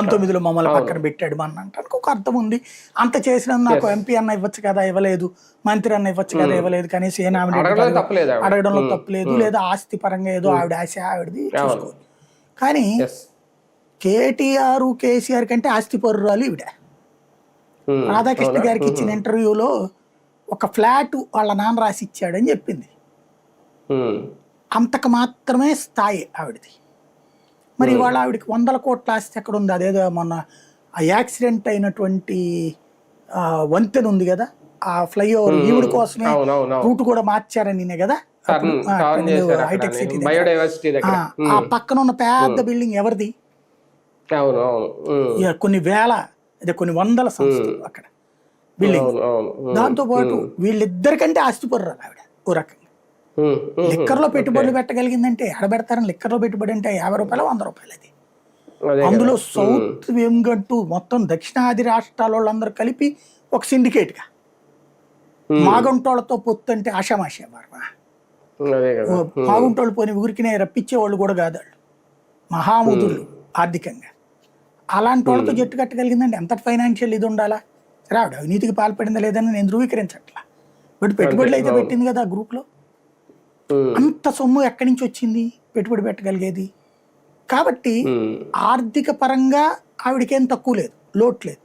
19లో మమ్మల్ని పక్కన పెట్టాడు మన అంటానికి ఒక అర్థం ఉంది. అంత చేసినా నాకు ఎంపీ అన్న ఇవ్వచ్చు కదా, ఇవ్వలేదు. మంత్రి అన్న ఇవ్వచ్చు కదా, ఇవ్వలేదు. కనీసం ఏ నామినేట్ అడగడంలో తప్పు లేదు. లేదా ఆస్తి పరంగా ఏదో ఆవిడ ఆశ ఆవిడది చూసుకోవాలి. కానీ కేటీఆర్ కేసీఆర్ కంటే ఆస్తి పరురాలు ఈవిడ. రాధాకృష్ణ గారికి ఇచ్చిన ఇంటర్వ్యూలో ఒక ఫ్లాట్ వాళ్ళ నాన్న రాసి ఇచ్చాడని చెప్పింది. అంతకు మాత్రమే స్థాయి ఆవిడది. మరి ఇవాళ ఆవిడకి 100 కోట్ల ఆస్తి ఎక్కడ ఉంది? అదేదో మొన్న ఆ యాక్సిడెంట్ అయినటువంటి వంతెన ఉంది కదా, ఆ ఫ్లైఓవర్ ఈవిడ కోసమే రూట్ కూడా మార్చారని కదా హైటెక్ సిటీ. ఆ పక్కన ఉన్న పెద్ద బిల్డింగ్ ఎవరిది? కొన్ని వేల కొన్ని వందల సంస్థలు అక్కడ బిల్డింగ్. దాంతో పాటు వీళ్ళిద్దరికంటే ఆస్తి పర్రాలు ఆవిడ ఓ రకంగా. లిక్కర్లో పెట్టుబడులు పెట్టగలిగిందంటే ఎక్కడ పెడతారని? లిక్కర్లో పెట్టుబడి అంటే 50 రూపాయలు 100 రూపాయలు. అది అందులో సౌత్ వెంగట్టు మొత్తం దక్షిణాది రాష్ట్రాల వాళ్ళందరూ కలిపి ఒక సిండికేట్ గా మాగుంటోళ్లతో పొత్తు అంటే ఆషామాషా బార్మా. మాగుంటోళ్ళు పోని ఊరికినే రప్పించేవాళ్ళు కూడా కాదు వాళ్ళు, మహాముదులు ఆర్థికంగా. అలాంటి వాళ్ళతో జట్టు కట్టగలిగిందంటే ఎంత ఫైనాన్షియల్ ఇది ఉండాలా? రావిడ అవినీతికి పాల్పడిందా లేదని నేను ధృవీకరించట్లా, బట్ పెట్టుబడులు అయితే పెట్టింది కదా ఆ గ్రూప్ లో. అంత సొమ్ము ఎక్కడి నుంచి వచ్చింది పెట్టుబడి పెట్టగలిగేది? కాబట్టి ఆర్థిక పరంగా ఆవిడకేం తక్కువ లేదు, లోటు లేదు.